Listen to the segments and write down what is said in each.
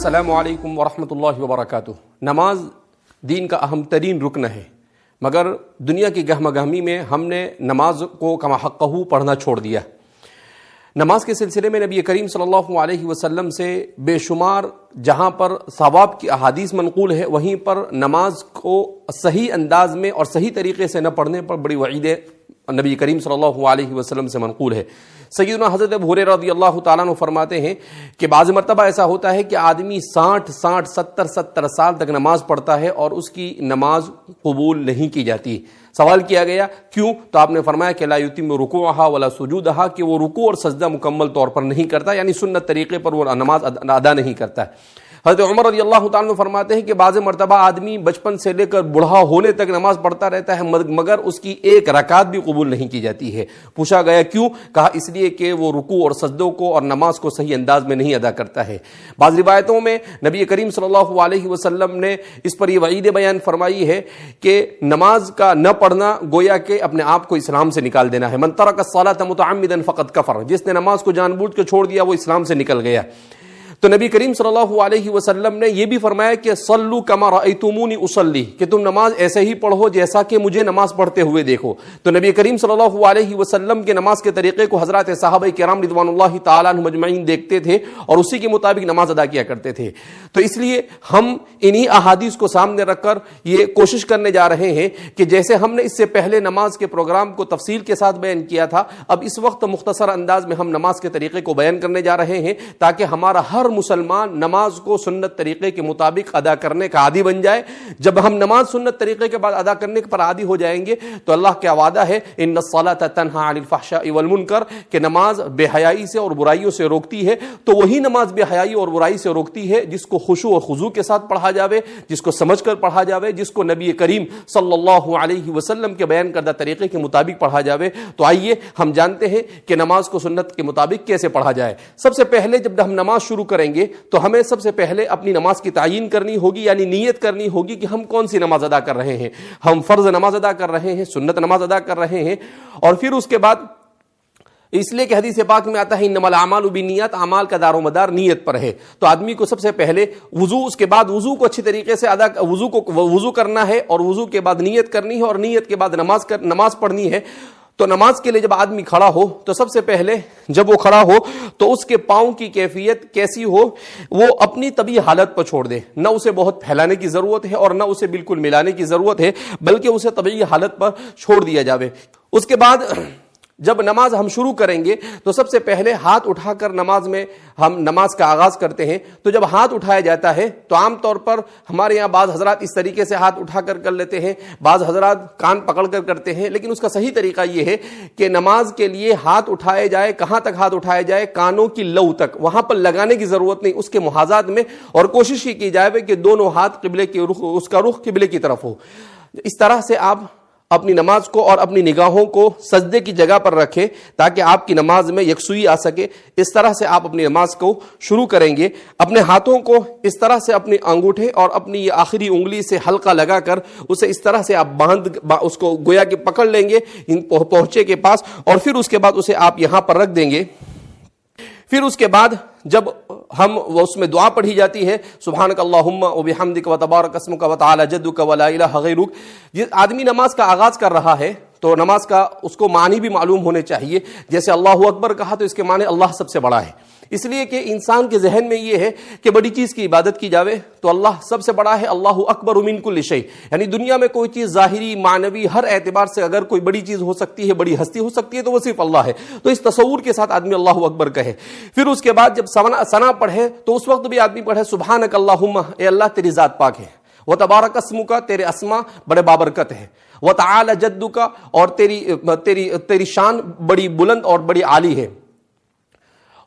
السلام علیکم ورحمۃ اللہ وبرکاتہ۔ نماز دین کا اہم ترین رکن ہے، مگر دنیا کی گہمہ گہمی میں ہم نے نماز کو کما حقہ پڑھنا چھوڑ دیا۔ نماز کے سلسلے میں نبی کریم صلی اللہ علیہ وسلم سے بے شمار جہاں پر ثواب کی احادیث منقول ہے، وہیں پر نماز کو صحیح انداز میں اور صحیح طریقے سے نہ پڑھنے پر بڑی وعیدیں نبی کریم صلی اللہ علیہ وسلم سے منقول ہے۔ سیدنا حضرت ابو ہریرہ رضی اللہ تعالیٰ عنہ فرماتے ہیں کہ بعض مرتبہ ایسا ہوتا ہے کہ آدمی 60 سال تک نماز پڑھتا ہے اور اس کی نماز قبول نہیں کی جاتی۔ سوال کیا گیا کیوں؟ تو آپ نے فرمایا کہ لا یتم رکوعہا ولا سجودہا، کہ وہ رکوع اور سجدہ مکمل طور پر نہیں کرتا، یعنی سنت طریقے پر وہ نماز ادا نہیں کرتا ہے۔ حضرت عمر رضی اللہ تعالیٰ عنہ فرماتے ہیں کہ بعض مرتبہ آدمی بچپن سے لے کر بوڑھا ہونے تک نماز پڑھتا رہتا ہے مگر اس کی ایک رکعت بھی قبول نہیں کی جاتی ہے۔ پوچھا گیا کیوں؟ کہا اس لیے کہ وہ رکوع اور سجدوں کو اور نماز کو صحیح انداز میں نہیں ادا کرتا ہے۔ بعض روایتوں میں نبی کریم صلی اللہ علیہ وسلم نے اس پر یہ وعید بیان فرمائی ہے کہ نماز کا نہ پڑھنا گویا کہ اپنے آپ کو اسلام سے نکال دینا ہے۔ من ترک الصلاۃ متعمدا فقد کفر، جس نے نماز کو جان بوجھ کے چھوڑ دیا وہ اسلام سے نکل گیا۔ تو نبی کریم صلی اللہ علیہ وسلم نے یہ بھی فرمایا کہ صلو کما رأیتمونی اصلی، کہ تم نماز ایسے ہی پڑھو جیسا کہ مجھے نماز پڑھتے ہوئے دیکھو۔ تو نبی کریم صلی اللہ علیہ وسلم کے نماز کے طریقے کو حضرات صحابہ کرام رضوان اللہ تعالیٰ عنہم اجمعین دیکھتے تھے اور اسی کے مطابق نماز ادا کیا کرتے تھے۔ تو اس لیے ہم انہی احادیث کو سامنے رکھ کر یہ کوشش کرنے جا رہے ہیں کہ جیسے ہم نے اس سے پہلے نماز کے پروگرام کو تفصیل کے ساتھ بیان کیا تھا، اب اس وقت مختصر انداز میں ہم نماز کے طریقے کو بیان کرنے جا رہے ہیں تاکہ ہمارا ہر مسلمان نماز کو سنت طریقے کے مطابق ادا کرنے کا عادی بن جائے۔ جب ہم نماز سنت طریقے کے بعد ادا کرنے پر عادی ہو جائیں گے تو اللہ کا وعدہ ہے ان الصلاۃ تنہی عن الفحشاء والمنکر، کہ نماز بے حیائی سے اور برائیوں سے روکتی ہے۔ تو وہی نماز بے حیائی اور برائی سے روکتی ہے جس کو خشوع اور خضوع کے ساتھ پڑھا جاوے، جس کو سمجھ کر پڑھا جاوے، جس کو نبی کریم صلی اللہ علیہ وسلم کے بیان کردہ طریقے کے مطابق پڑھا جاوے۔ تو آئیے ہم جانتے ہیں کہ نماز کو سنت کے مطابق کیسے پڑھا جائے۔ سب سے پہلے جب ہم نماز شروع کریں گے تو ہمیں سب سے پہلے اپنی نماز کی تعیین کرنی ہوگی، یعنی نیت کرنی ہوگی کہ ہم کون سی نماز ادا کر رہے ہیں۔ ہم فرض نماز ادا کر رہے ہیں، سنت نماز ادا کر رہے ہیں، اور پھر اس کے بعد اس لیے کہ حدیث پاک میں آتا ہے انما الاعمال بالنیات، اعمال کا دار و مدار نیت پر ہے۔ تو آدمی کو سب سے پہلے وضو، اس کے بعد وضو کو اچھی طریقے سے وضو کرنا ہے، اور وضو کے بعد نیت کرنی ہے، اور نیت کے بعد نماز پڑھنی ہے۔ تو نماز کے لیے جب آدمی کھڑا ہو تو سب سے پہلے جب وہ کھڑا ہو تو اس کے پاؤں کی کیفیت کیسی ہو، وہ اپنی طبیعی حالت پر چھوڑ دے، نہ اسے بہت پھیلانے کی ضرورت ہے اور نہ اسے بالکل ملانے کی ضرورت ہے، بلکہ اسے طبیعی حالت پر چھوڑ دیا جاوے۔ اس کے بعد جب نماز ہم شروع کریں گے تو سب سے پہلے ہاتھ اٹھا کر ہم نماز کا آغاز کرتے ہیں۔ تو جب ہاتھ اٹھایا جاتا ہے تو عام طور پر ہمارے یہاں بعض حضرات اس طریقے سے ہاتھ اٹھا کر لیتے ہیں، بعض حضرات کان پکڑ کر کرتے ہیں، لیکن اس کا صحیح طریقہ یہ ہے کہ نماز کے لیے ہاتھ اٹھائے جائے، کہاں تک ہاتھ اٹھائے جائے؟ کانوں کی لو تک، وہاں پر لگانے کی ضرورت نہیں، اس کے محاذات میں، اور کوشش یہ کی جائے کہ دونوں ہاتھ قبلے کے رخ، اس کا رخ قبلے کی طرف ہو۔ اس طرح سے آپ اپنی نماز کو اور اپنی نگاہوں کو سجدے کی جگہ پر رکھیں تاکہ آپ کی نماز میں یکسوئی آ سکے۔ اس طرح سے آپ اپنی نماز کو شروع کریں گے۔ اپنے ہاتھوں کو اس طرح سے اپنے انگوٹھے اور اپنی یہ آخری انگلی سے حلقہ لگا کر اسے اس طرح سے آپ اس کو گویا کہ پکڑ لیں گے پہنچے کے پاس، اور پھر اس کے بعد اسے آپ یہاں پر رکھ دیں گے۔ پھر اس کے بعد جب اس میں دعا پڑھی جاتی ہے سبحانک اللہم وبحمدک وتبارک اسمک وتعالی جدک ولا الہ غیرک، جس آدمی نماز کا آغاز کر رہا ہے تو نماز کا اس کو معنی بھی معلوم ہونے چاہیے۔ جیسے اللہ اکبر کہا تو اس کے معنی اللہ سب سے بڑا ہے، اس لیے کہ انسان کے ذہن میں یہ ہے کہ بڑی چیز کی عبادت کی جاوے تو اللہ سب سے بڑا ہے، اللہ اکبر من کل شیء، یعنی دنیا میں کوئی چیز ظاہری معنوی ہر اعتبار سے اگر کوئی بڑی چیز ہو سکتی ہے، بڑی ہستی ہو سکتی ہے تو وہ صرف اللہ ہے۔ تو اس تصور کے ساتھ آدمی اللہ اکبر کہے۔ پھر اس کے بعد جب ثنا پڑھے تو اس وقت بھی آدمی پڑھے سبحانک اللہم، اے اللہ تیری ذات پاک ہے، وتبارک اسمک، تیرے اسما بڑے بابرکت ہیں، وتعالی جدک، اور تیری شان بڑی بلند اور بڑی عالی ہے،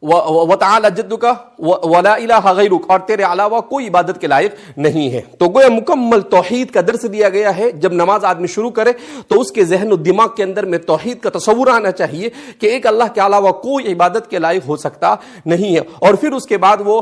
وتعالی جدک ولا الہ غیرک، اور تیرے علاوہ کوئی عبادت کے لائق نہیں ہے۔ تو گویا مکمل توحید کا درس دیا گیا ہے۔ جب نماز آدمی شروع کرے تو اس کے ذہن و دماغ کے اندر میں توحید کا تصور آنا چاہیے کہ ایک اللہ کے علاوہ کوئی عبادت کے لائق ہو سکتا نہیں ہے۔ اور پھر اس کے بعد وہ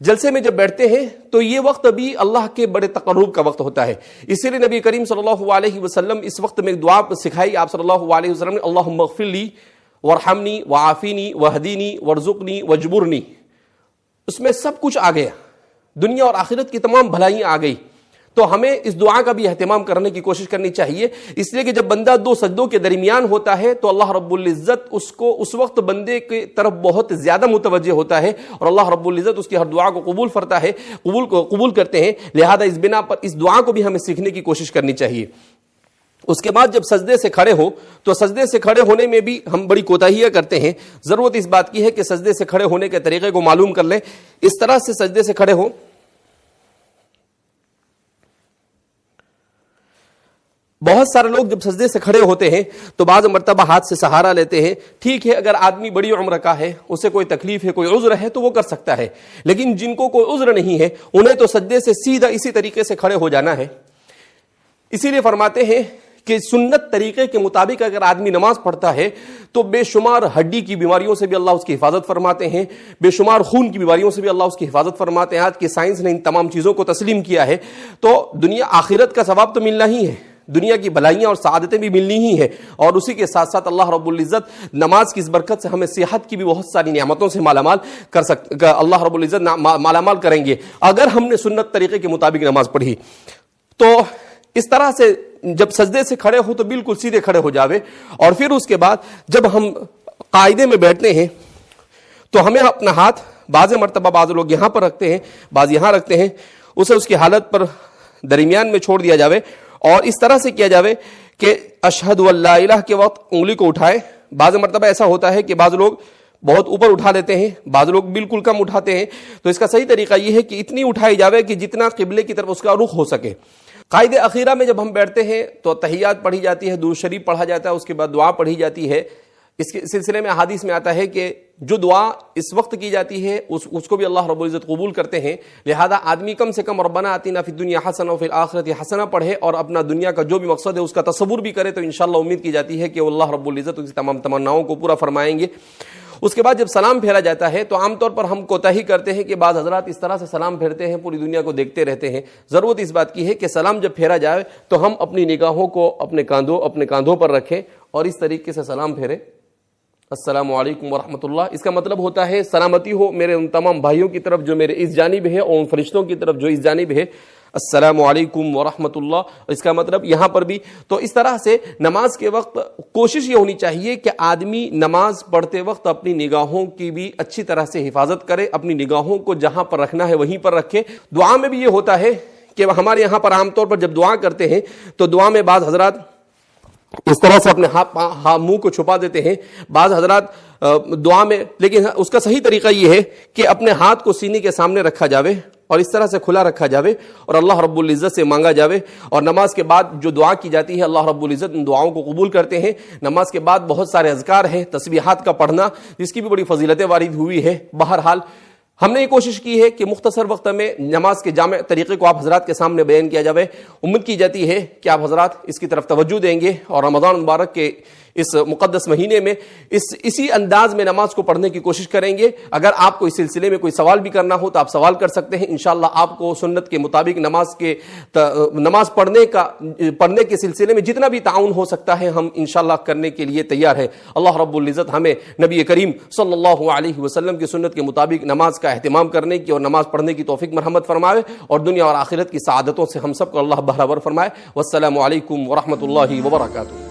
جلسے میں جب بیٹھتے ہیں تو یہ وقت ابھی اللہ کے بڑے تقرب کا وقت ہوتا ہے. اسی لیے نبی کریم صلی اللہ علیہ وسلم اس وقت میں ایک دعا سکھائی آپ صلی اللہ علیہ وسلم نے, اللہم اغفر لی وارحمنی وعافینی وہدینی وارزقنی وجبرنی. اس میں سب کچھ آ گیا, دنیا اور آخرت کی تمام بھلائیاں آ گئی. تو ہمیں اس دعا کا بھی اہتمام کرنے کی کوشش کرنی چاہیے, اس لیے کہ جب بندہ دو سجدوں کے درمیان ہوتا ہے تو اللہ رب العزت اس کو اس وقت بندے کی طرف بہت زیادہ متوجہ ہوتا ہے, اور اللہ رب العزت اس کی ہر دعا کو قبول کرتے ہیں. لہذا اس بنا پر اس دعا کو بھی ہمیں سیکھنے کی کوشش کرنی چاہیے. اس کے بعد جب سجدے سے کھڑے ہو تو سجدے سے کھڑے ہونے میں بھی ہم بڑی کوتاہیاں کرتے ہیں. ضرورت اس بات کی ہے کہ سجدے سے کھڑے ہونے کے طریقے کو معلوم کر لیں. اس طرح سے سجدے سے کھڑے ہو, بہت سارے لوگ جب سجدے سے کھڑے ہوتے ہیں تو بعض مرتبہ ہاتھ سے سہارا لیتے ہیں. ٹھیک ہے, اگر آدمی بڑی عمر کا ہے, اسے کوئی تکلیف ہے, کوئی عذر ہے تو وہ کر سکتا ہے, لیکن جن کو کوئی عذر نہیں ہے انہیں تو سجدے سے سیدھا اسی طریقے سے کھڑے ہو جانا ہے. اسی لیے فرماتے ہیں کہ سنت طریقے کے مطابق اگر آدمی نماز پڑھتا ہے تو بے شمار ہڈی کی بیماریوں سے بھی اللہ اس کی حفاظت فرماتے ہیں, بے شمار خون کی بیماریوں سے بھی اللہ اس کی حفاظت فرماتے ہیں. آج کی سائنس نے ان تمام چیزوں کو تسلیم کیا ہے, تو دنیا آخرت کا ثواب تو ملنا ہی ہے, دنیا کی بھلائیاں اور سعادتیں بھی ملنی ہی ہے, اور اسی کے ساتھ ساتھ اللہ رب العزت نماز کی اس برکت سے ہمیں صحت کی بھی بہت ساری نعمتوں سے مالا مال اللہ رب العزت مالا مال کریں گے اگر ہم نے سنت طریقے کے مطابق نماز پڑھی. تو اس طرح سے جب سجدے سے کھڑے ہو تو بالکل سیدھے کھڑے ہو جاوے, اور پھر اس کے بعد جب ہم قاعدے میں بیٹھتے ہیں تو ہمیں اپنا ہاتھ بعض مرتبہ بعض لوگ یہاں پر رکھتے ہیں, بعض یہاں رکھتے ہیں, اسے اس کی حالت پر درمیان میں چھوڑ دیا جاوے, اور اس طرح سے کیا جاوے کہ اشہد ان لا الہ کے وقت انگلی کو اٹھائے. بعض مرتبہ ایسا ہوتا ہے کہ بعض لوگ بہت اوپر اٹھا لیتے ہیں, بعض لوگ بالکل کم اٹھاتے ہیں, تو اس کا صحیح طریقہ یہ ہے کہ اتنی اٹھائی جاوے کہ جتنا قبلے کی طرف اس کا رخ ہو سکے. قائد اخیرہ میں جب ہم بیٹھتے ہیں تو تحیات پڑھی جاتی ہے, درود شریف پڑھا جاتا ہے, اس کے بعد دعا پڑھی جاتی ہے. اس کے سلسلے میں احادیث میں آتا ہے کہ جو دعا اس وقت کی جاتی ہے اس کو بھی اللہ رب العزت قبول کرتے ہیں. لہذا آدمی کم سے کم ربنا آتنا فی الدنیا حسنہ وفی الآخرۃ حسنہ پڑھے, اور اپنا دنیا کا جو بھی مقصد ہے اس کا تصور بھی کرے, تو انشاءاللہ امید کی جاتی ہے کہ اللہ رب العزت اس تمام تمناؤں کو پورا فرمائیں گے. اس کے بعد جب سلام پھیرا جاتا ہے تو عام طور پر ہم کوتاہی کرتے ہیں کہ بعض حضرات اس طرح سے سلام پھیرتے ہیں, پوری دنیا کو دیکھتے رہتے ہیں. ضرورت اس بات کی ہے کہ سلام جب پھیرا جائے تو ہم اپنی نگاہوں کو اپنے کاندھوں پر رکھیں اور اس طریقے سے سلام پھیریں, السلام علیکم ورحمۃ اللہ. اس کا مطلب ہوتا ہے سلامتی ہو میرے ان تمام بھائیوں کی طرف جو میرے اس جانب ہے, اور ان فرشتوں کی طرف جو اس جانب ہے, السلام علیکم ورحمۃ اللہ. اس کا مطلب یہاں پر بھی. تو اس طرح سے نماز کے وقت کوشش یہ ہونی چاہیے کہ آدمی نماز پڑھتے وقت اپنی نگاہوں کی بھی اچھی طرح سے حفاظت کرے, اپنی نگاہوں کو جہاں پر رکھنا ہے وہیں پر رکھے. دعا میں بھی یہ ہوتا ہے کہ ہمارے یہاں پر عام طور پر جب دعا کرتے ہیں تو دعا میں بعض حضرات اس طرح سے اپنے منہ کو چھپا دیتے ہیں, بعض حضرات دعا میں, لیکن اس کا صحیح طریقہ یہ ہے کہ اپنے ہاتھ کو سینے کے سامنے رکھا جاوے اور اس طرح سے کھلا رکھا جاوے اور اللہ رب العزت سے مانگا جاوے. اور نماز کے بعد جو دعا کی جاتی ہے اللہ رب العزت ان دعاؤں کو قبول کرتے ہیں. نماز کے بعد بہت سارے اذکار ہیں, تسبیحات کا پڑھنا جس کی بھی بڑی فضیلتیں وارد ہوئی ہے. بہرحال ہم نے یہ کوشش کی ہے کہ مختصر وقت میں نماز کے جامع طریقے کو آپ حضرات کے سامنے بیان کیا جائے. امید کی جاتی ہے کہ آپ حضرات اس کی طرف توجہ دیں گے اور رمضان مبارک کے اس مقدس مہینے میں اسی انداز میں نماز کو پڑھنے کی کوشش کریں گے. اگر آپ کو اس سلسلے میں کوئی سوال بھی کرنا ہو تو آپ سوال کر سکتے ہیں. انشاءاللہ آپ کو سنت کے مطابق نماز پڑھنے کے سلسلے میں جتنا بھی تعاون ہو سکتا ہے ہم انشاءاللہ کرنے کے لیے تیار ہیں. اللہ رب العزت ہمیں نبی کریم صلی اللہ علیہ وسلم کی سنت کے مطابق نماز کا اہتمام کرنے کی اور نماز پڑھنے کی توفیق مرحمت فرمائے, اور دنیا اور آخرت کی سعادتوں سے ہم سب کو اللہ بہرور فرمائے. والسلام علیکم ورحمۃ اللہ وبرکاتہ.